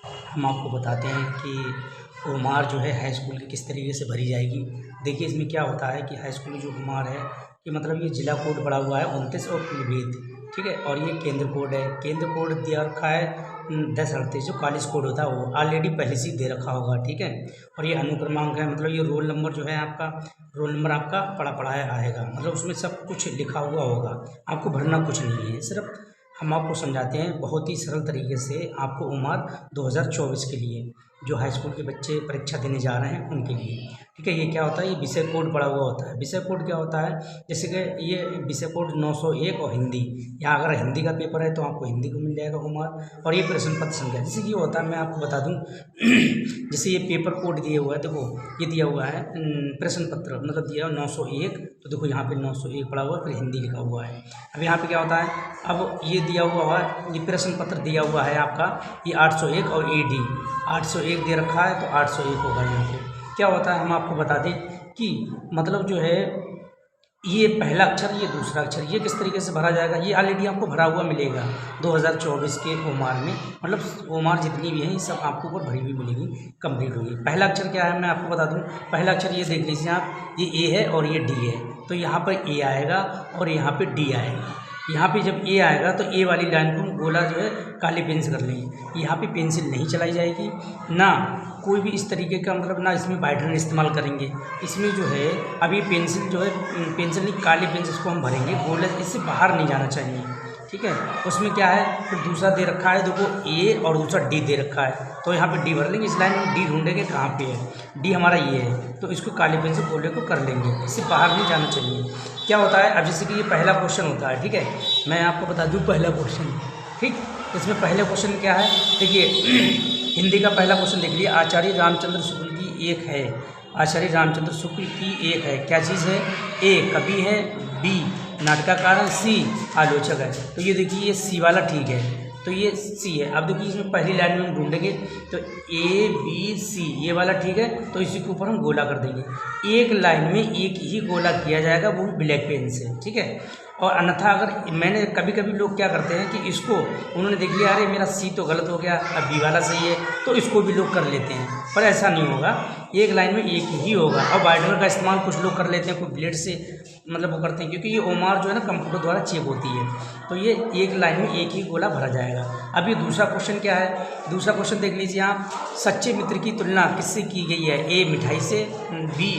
हम आपको बताते हैं कि ओमार जो है हाई स्कूल की किस तरीके से भरी जाएगी। देखिए इसमें क्या होता है कि हाई स्कूल में जो ओमार है कि मतलब ये जिला कोड पड़ा हुआ है 29 और पीलीभीत, ठीक है। और ये केंद्र कोड है, केंद्र कोड दिया रखा है 1038 जो कॉलेज कोड होता है वो ऑलरेडी पहले से ही दे रखा होगा, ठीक है। और ये अनुक्रमांक है, मतलब ये रोल नंबर जो है आपका, रोल नंबर आपका पड़ा आएगा, मतलब उसमें सब कुछ लिखा हुआ होगा, आपको भरना कुछ नहीं है। सिर्फ हम आपको समझाते हैं बहुत ही सरल तरीके से आपको ओमार 2024 के लिए जो हाई स्कूल के बच्चे परीक्षा देने जा रहे हैं उनके लिए, ठीक है। ये क्या होता है, ये विषय कोड पड़ा हुआ होता है। विषय कोड क्या होता है, जैसे कि ये विषय कोड 901 और हिंदी, यहाँ अगर हिंदी का पेपर है तो आपको हिंदी को मिल जाएगा ओमार। और ये प्रश्न पत्र संख्या, जैसे कि ये होता है, मैं आपको बता दूं जैसे ये पेपर कोड दिया हुआ है, देखो ये दिया हुआ है प्रश्न पत्र, मतलब दिया 901, तो देखो यहाँ पे 901 पड़ा हुआ है, फिर हिंदी लिखा हुआ है। अब यहाँ पे क्या होता है, अब ये दिया हुआ है, ये प्रश्न पत्र दिया हुआ है आपका, ये 801 और AD 801 दे रखा है, तो 801 होगा। यहाँ पे क्या होता है, हम आपको बता दें कि मतलब जो है ये पहला अक्षर, ये दूसरा अक्षर, ये किस तरीके से भरा जाएगा, ये ऑलरेडी आपको भरा हुआ मिलेगा 2024 के ओमार में, मतलब ओमार जितनी भी है ये सब आपको ऊपर भरी हुई मिलेगी, कंप्लीट होगी। पहला अक्षर क्या है मैं आपको बता दूं, पहला अक्षर ये देख लीजिए आप, ये A है और ये D है, तो यहाँ पर A आएगा और यहाँ पे D आएगा। यहाँ पे जब A आएगा तो A वाली लाइन को हम गोला जो है काली पेन से कर लेंगे। यहाँ पे पेंसिल नहीं चलाई जाएगी, ना कोई भी इस तरीके का, मतलब ना इसमें बाइडर इस्तेमाल करेंगे। इसमें जो है अभी पेंसिल जो है, पेंसिल नहीं काली पेन से इसको हम भरेंगे, गोले इससे बाहर नहीं जाना चाहिए, ठीक है। उसमें क्या है, फिर दूसरा दे रखा है, देखो A और दूसरा D दे रखा है, तो यहाँ पे D भर लेंगे। इस लाइन में D ढूंढेंगे कहाँ पे है, D हमारा ये है, तो इसको काली पेन से गोले को कर लेंगे, इससे बाहर नहीं जाना चाहिए। क्या होता है, अब जैसे कि ये पहला क्वेश्चन होता है, ठीक है, मैं आपको बता दूँ पहला क्वेश्चन, ठीक। इसमें पहले क्वेश्चन क्या है, देखिए हिंदी का पहला क्वेश्चन देख लिया, आचार्य रामचंद्र शुक्ल की एक है, आचार्य रामचंद्र शुक्ल की एक है, क्या चीज़ है, A कवि है, B नाटककार है, C आलोचक है। तो ये देखिए ये C वाला ठीक है, तो ये C है। अब देखिए इसमें पहली लाइन में हम ढूंढेंगे तो A B C ये वाला ठीक है, तो इसी के ऊपर हम गोला कर देंगे। एक लाइन में एक ही गोला किया जाएगा, वो भी ब्लैक पेन से, ठीक है। और अन्यथा अगर मैंने कभी कभी लोग क्या करते हैं कि इसको उन्होंने देख लिया, अरे मेरा C तो गलत हो गया, अब B वाला सही है, तो इसको भी लोग कर लेते हैं, पर ऐसा नहीं होगा, एक लाइन में एक ही होगा। और बाइडर का इस्तेमाल कुछ लोग कर लेते हैं, कोई ब्लेड से मतलब वो करते हैं, क्योंकि ये ओमार जो है ना कंप्यूटर द्वारा चेक होती है, तो ये एक लाइन में एक ही गोला भरा जाएगा। अब ये दूसरा क्वेश्चन क्या है, दूसरा क्वेश्चन देख लीजिए आप, सच्चे मित्र की तुलना किससे की गई है, A मिठाई से, B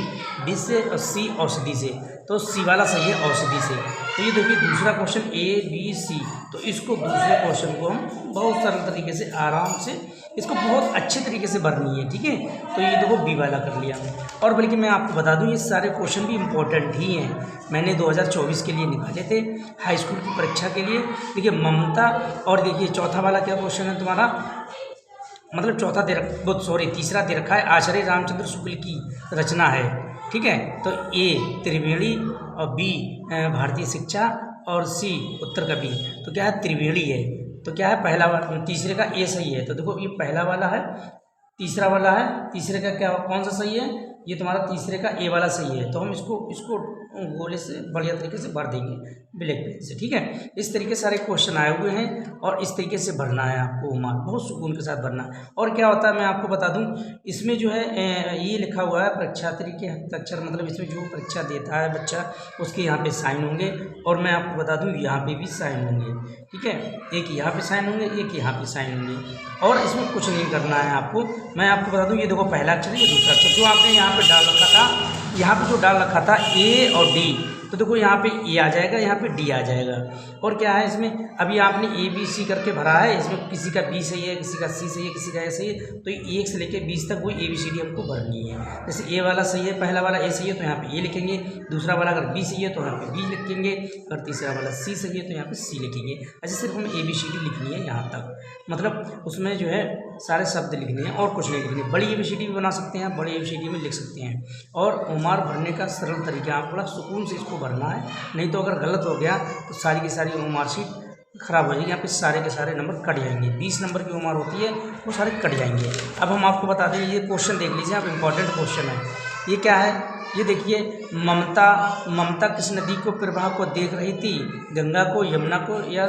डिश से और C औषधि से, तो C वाला सही है औषधि से। तो ये देखिए दूसरा क्वेश्चन A B C, तो इसको दूसरे क्वेश्चन को हम बहुत सरल तरीके से आराम से इसको बहुत अच्छे तरीके से भरनी है, ठीक है। तो ये देखो B वाला कर लिया। और बल्कि मैं आपको बता दूं ये सारे क्वेश्चन भी इम्पोर्टेंट ही हैं, मैंने 2024 के लिए निकाले थे हाई स्कूल की परीक्षा के लिए। देखिए ममता, और देखिए चौथा वाला क्या क्वेश्चन है तुम्हारा, मतलब चौथा तीसरा दे रखा है, आचार्य रामचंद्र शुक्ल की रचना है, ठीक है। तो A त्रिवेणी और B भारतीय शिक्षा और C उत्तर कवि, तो क्या है त्रिवेणी है, तो क्या है पहला वाला, तीसरे का A सही है, तो देखो ये पहला वाला है, तीसरा वाला है, तीसरे का क्या कौन सा सही है, ये तुम्हारा तीसरे का A वाला सही है। तो हम इसको गोले से बढ़िया तरीके से भर देंगे ब्लैक पेन से, ठीक है। इस तरीके से सारे क्वेश्चन आए हुए हैं और इस तरीके से भरना है आपको ओमार, बहुत सुकून के साथ भरना है। और क्या होता है मैं आपको बता दूं, इसमें जो है ये लिखा हुआ है परीक्षार्थी के हस्ताक्षर, मतलब इसमें जो परीक्षा देता है बच्चा उसके यहाँ पे साइन होंगे, और मैं आपको बता दूँ यहाँ पे भी साइन होंगे, ठीक है। एक यहाँ पे साइन होंगे, एक यहाँ पे साइन होंगे, और इसमें कुछ नहीं करना है आपको। मैं आपको बता दूँ ये देखो पहला अक्षर, ये दूसरा अक्षर जो आपने यहाँ पे डाल रखा था, यहाँ पे जो डाल रखा था A और D, तो देखो यहाँ पे A आ जाएगा, यहाँ पे D आ जाएगा। और क्या है इसमें, अभी आपने ABC करके भरा है, इसमें किसी का B सही है, किसी का C सही है, किसी का A सही है, तो 1 से लेकर 20 तक वही ABCD हमको भरनी है। जैसे A वाला सही है, पहला वाला A सही है तो यहाँ पे A लिखेंगे, दूसरा वाला अगर B सही है तो यहाँ पे B लिखेंगे, अगर तीसरा वाला C सही है तो यहाँ पे C लिखेंगे। ऐसे सिर्फ हमें ABCD लिखनी है यहाँ तक, मतलब उसमें जो है सारे शब्द लिखने हैं और कुछ नहीं लिखने। बड़ी ABCD भी बना सकते हैं, बड़ी ABCD में लिख सकते हैं। और ओमार भरने का सरल तरीका, आप बड़ा सुकून से इसको भरना है, नहीं तो अगर गलत हो गया तो सारी की सारी ओमार शीट खराब हो जाएगी, यहाँ पे सारे के सारे नंबर कट जाएंगे। 20 नंबर की ओमार होती है वो सारे कट जाएंगे। अब हम आपको बता दें, ये क्वेश्चन देख लीजिए आप, इम्पॉर्टेंट क्वेश्चन है। ये क्या है, ये देखिए, ममता किस नदी को प्रवाह को देख रही थी, गंगा को, यमुना को, या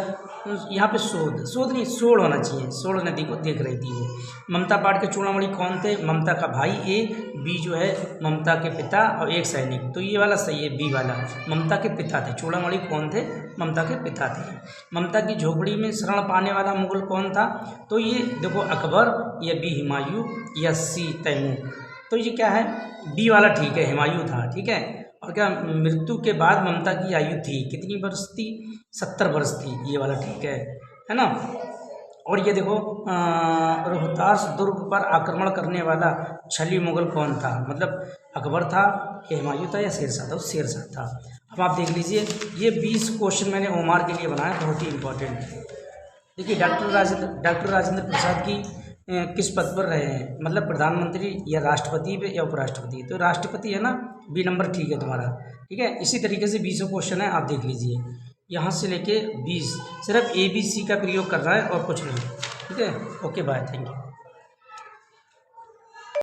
यहाँ पे शोध नहीं, सोड़ होना चाहिए, सोड़ नदी को देख रही थी वो। ममता पाठ के चूड़ामणि कौन थे, ममता का भाई ए, बी जो है ममता के पिता और एक सैनिक, तो ये वाला सही है, बी वाला, ममता के पिता थे। चूड़ामणि कौन थे, ममता के पिता थे। ममता की झोपड़ी में शरण पाने वाला मुगल कौन था, तो ये देखो अकबर, या बी हुमायूं, या सी तैमूर। तो ये क्या है, बी वाला ठीक है, हुमायूं था, ठीक है। और क्या, मृत्यु के बाद ममता की आयु थी कितनी वर्ष थी, 70 वर्ष थी, ये वाला ठीक है ना। और ये देखो, रोहतास दुर्ग पर आक्रमण करने वाला छली मुगल कौन था, मतलब अकबर था, या हुमायूं था, या शेरशाह था, वो शेरशाह था। अब आप देख लीजिए, ये 20 क्वेश्चन मैंने ओमार के लिए बनाया, बहुत ही इंपॉर्टेंट है। देखिए, डॉक्टर राजेंद्र प्रसाद की किस पद पर रहे हैं, मतलब प्रधानमंत्री या राष्ट्रपति पे या उपराष्ट्रपति, तो राष्ट्रपति है ना, बी नंबर ठीक है तुम्हारा, ठीक है। इसी तरीके से 20 क्वेश्चन है, आप देख लीजिए, यहाँ से लेके 20, सिर्फ ABC का प्रयोग करना है और कुछ नहीं, ठीक है। Okay bye, thank you.